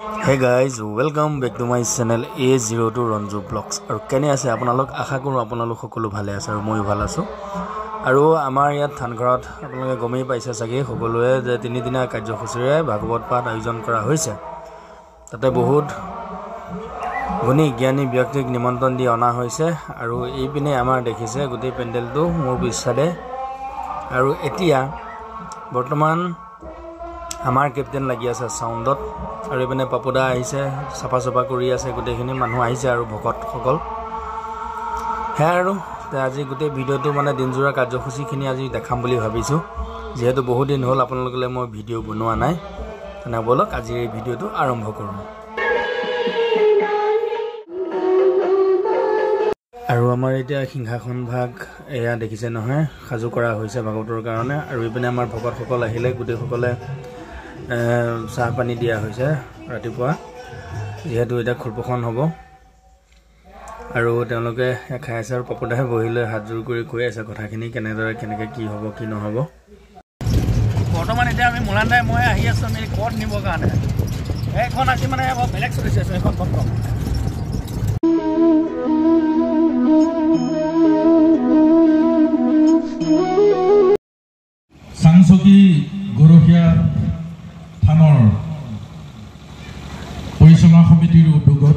Hey guys, welcome back to my channel A02 Ranju Vlogs. আৰু কেনে আছে আপোনালোক আশা কৰো আপোনালোক সকলো ভালে আছে আৰু মই ভাল আছো আৰু আমাৰ ইয়াত থানঘৰত আপোনালোকে গমেই পাইছে চাগে সকলোৱে যে তিনিদিনা কাৰ্যসূচীৰে ভাগৱত পাঠ আয়োজন কৰা হৈছে তাতে বহুত গুণী জ্ঞানী ব্যক্তিক নিমন্ত্ৰণ দি অনা হৈছে আৰু এই পিনে আমাৰ দেখিছে গোটেই পেণ্ডেলটো মোৰ বিশ্বাসে আৰু এতিয়া বৰ্তমান আমাৰ কেপ্টেইন লাগি আছে সাউণ্ডত আৰু এপিনে পাপুদা আহিছে সাফা কৰি আছে গোটেইখিনি মানুহ আহিছে আৰু ভকত সকল হে আৰু আজি গোটেই ভিডিওটো মানে দিনজোৰা কাৰ্যসূচীখিনি আজি দেখাম বুলি ভাবিছো যেহেতু বহুত দিন হ'ল আপোনালোকলৈ মই ভিডিও বনোৱা নাই তেনে বলক আজি এই ভিডিওটো আৰম্ভ কৰো আৰু আমাৰ এতিয়া সিংহাসন ভাগ এয়া দেখিছে নহয় খাজু কৰা হৈছে ভাগৱতৰ কাৰণে আৰু এপিনে আমাৰ ভকত সকল আহিলে গোটেই সকলে চাহ পানী দিয়া হৈছে ৰাতিপুৱা যেহেতু এটা খুৰপখন হ'ব আৰু তেওঁলোকে খাই আছে আৰু পপদাহে বহিলে হাত জোৰ কৰি কৈ আছে কথাখিনি কেনেকে কি হ'ব কি নহ'ব বৰ্তমান এতিয়া আমি মুলান্দাই মই আহি আছো আমি কোৰ্ট নিবৰ কাৰণে এখন আজি মানে বেলেগ চলিছে এখন ভক্ত সাংসকি গৰখীয়া থানৰ পৰিচালনা সমিতিৰ উদ্যোগত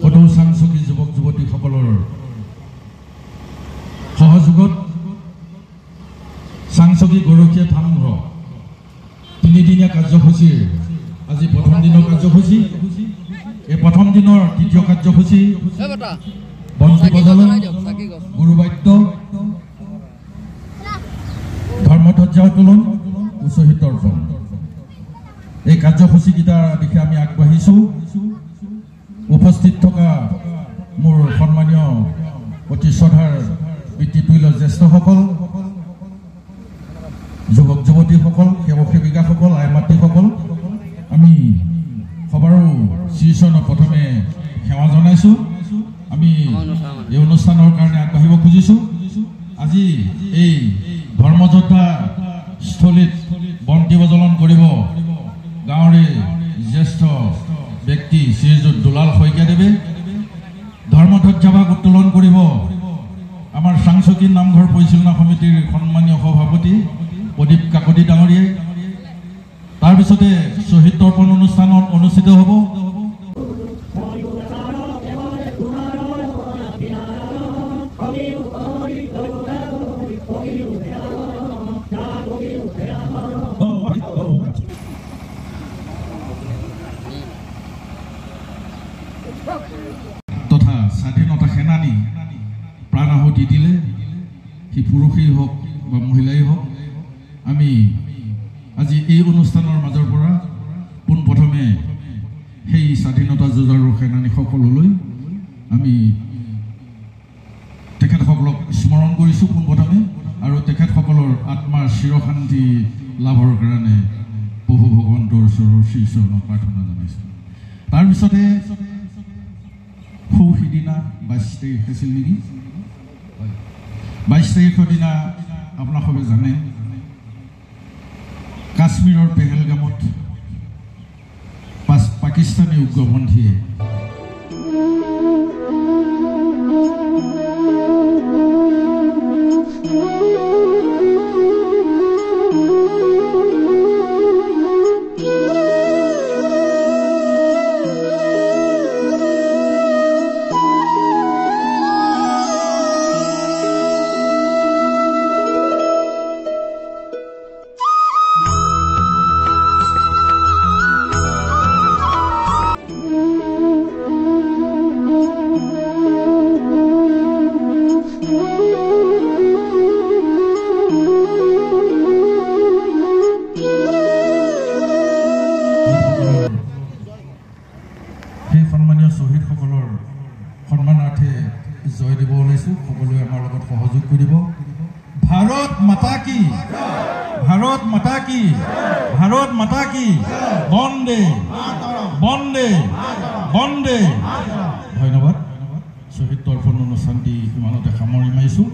কটৌ সাংসকি যুৱক যুৱতীসকলৰ সহযোগত সাংসকি গৰখীয়া থানঘৰ তিনিদিনীয়া কাৰ্যসূচীৰ আজি প্ৰথম দিনৰ কাৰ্যসূচী এই প্ৰথম দিনৰ দ্বিতীয় কাৰ্যসূচী বন্তি প্ৰজ্বলন গুৰুবাদ্য ধৰ্মধ্বজা উত্তোলন উচ্চহিত অৰ্পণ এই কাৰ্যসূচীকেইটাৰ দিশে আমি আগবাঢ়িছো উপস্থিত থকা মোৰ সন্মানীয় অতি শ্ৰদ্ধাৰ পিতৃতুল্য জ্যেষ্ঠসকল যুৱক যুৱতীসকল সেৱক সেৱিকাসকল আই মাতৃসকল আমি সবাৰো শ্ৰীচৰণত প্ৰথমে সেৱা জনাইছো আমি এই অনুষ্ঠানৰ কাৰণে আগবাঢ়িব খুজিছো আজি এই ধৰ্মযোদ্ধা স্থলীত বন্তি প্ৰজ্বলন কৰিব গাঁৱৰে জ্যেষ্ঠ ব্যক্তি শ্ৰীযুত দুলাল শইকীয়াদেৱে ধৰ্মধ্বজাভাগ উত্তোলন কৰিব আমাৰ সাংসকি নামঘৰ পৰিচালনা সমিতিৰ সন্মানীয় সভাপতি প্ৰদীপ কাকতি ডাঙৰীয়াই তাৰপিছতে শ্বহীদ তৰ্পণ অনুষ্ঠানত অনুষ্ঠিত হ'ব তথা স্বাধীনতা সেনানী প্ৰাণ আহুতি দিলে সি পুৰুষেই হওক বা মহিলাই হওক আমি আজি এই অনুষ্ঠানৰ মাজৰ পৰা পোনপ্ৰথমে সেই স্বাধীনতা যুঁজাৰু সেনানীসকললৈ আমি তেখেতসকলক স্মৰণ কৰিছোঁ পোনপ্ৰথমে আৰু তেখেতসকলৰ আত্মাৰ চিৰশান্তি লাভৰ কাৰণে প্ৰভু ভগৱন্তৰ ওচৰৰ শ্ৰীচৰণত প্ৰাৰ্থনা জনাইছোঁ তাৰপিছতে সিদিনা 22 তাৰিখ আছিল নেকি 22 তাৰিখৰ দিনা আপোনালোকে জানে কাশ্মীৰৰ পেহেলগামত পাকিস্তানী উগ্ৰপন্থীয়ে শ্বহীদসকলৰ সন্মানাৰ্থে জয় দিব ওলাইছোঁ সকলোৱে আমাৰ লগত সহযোগ কৰিব ভাৰত মাতা কি ভাৰত মাতা কি ভাৰত মাতা কি বন্দে বন্দে বন্দে ধন্যবাদ শ্বহীদ তৰ্পণ অনুষ্ঠান দি ইমানতে সামৰি মাৰিছোঁ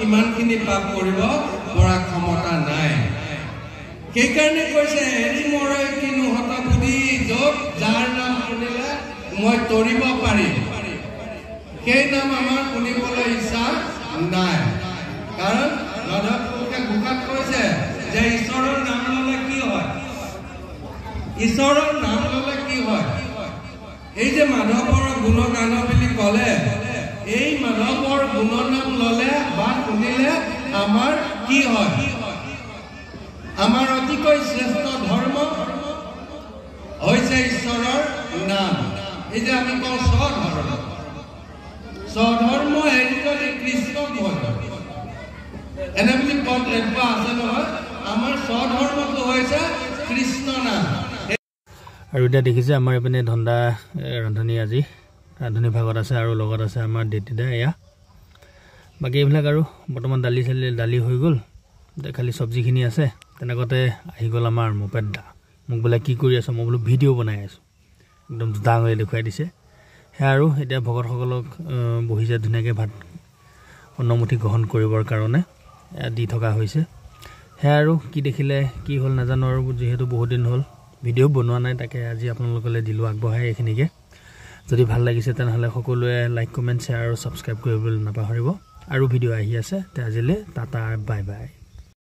ইমানখিনি পাপ কৰিব পৰা ক্ষমতা নাই। সেইকাৰণে কৈছে এৰি মৰে কিনো হতা বুদ্ধি য'ত যাৰ নাম শুনিলে মই তৰিব পাৰিম, সেই নাম আমাৰ শুনিবলৈ ইচ্ছা নাই। কাৰণ মাধৱপুৰুষে ঘোষাত কৈছে যে ঈশ্বৰৰ নাম ল'লে কি হয়, ঈশ্বৰৰ নাম ল'লে কি হয়। এই যে মাধৱৰ গুণগান বুলি ক'লে এই মাধৱৰ গুণনাম ল'লে বা শুনিলে আমাৰ কি হয় আমাৰ অতিকৈ শ্ৰেষ্ঠ ধৰ্ম হৈছে ঈশ্বৰৰ নাম এই যে আমি কওঁ স্বধৰ্ম হেৰি কৰি কৃষ্ণ ভজ এনে বুলি পদ একুৱা আছে নহয় আমাৰ স্বধৰ্মটো হৈছে কৃষ্ণ নাম আৰু এতিয়া দেখিছে আমাৰ এইপিনে ধন্দা ৰান্ধনি আজি ৰান্ধনি ভাগত আছে আৰু লগত আছে আমাৰ দেতিদা এয়া বাকী এইবিলাক আৰু বৰ্তমান দালি হৈ গ'ল খালি চব্জিখিনি আছে তেনেকুৱাতে আহি গ'ল আমাৰ মোপেদা মোক বোলে কি কৰি আছো মই বোলো ভিডিঅ' বনাই আছোঁ একদম ডাঙৰে দেখুৱাই দিছে সেয়া আৰু এতিয়া ভকতসকলক বহিছে ধুনীয়াকৈ ভাত অন্নমুঠি গ্ৰহণ কৰিবৰ কাৰণে দি থকা হৈছে সেয়া আৰু কি দেখিলে কি হ'ল নাজানো আৰু যিহেতু বহুত দিন হ'ল ভিডিঅ' বনোৱা নাই তাকে আজি আপোনালোকলৈ দিলোঁ আগবঢ়াই এইখিনিকে যদি ভাল লাগিছে তেনেহ'লে সকলোৱে লাইক কমেণ্ট শ্বেয়াৰ আৰু ছাবস্ক্ৰাইব কৰিবলৈ নাপাহৰিব আৰু ভিডিঅ' আহি আছে তে আজিলৈ টাটা বাই বাই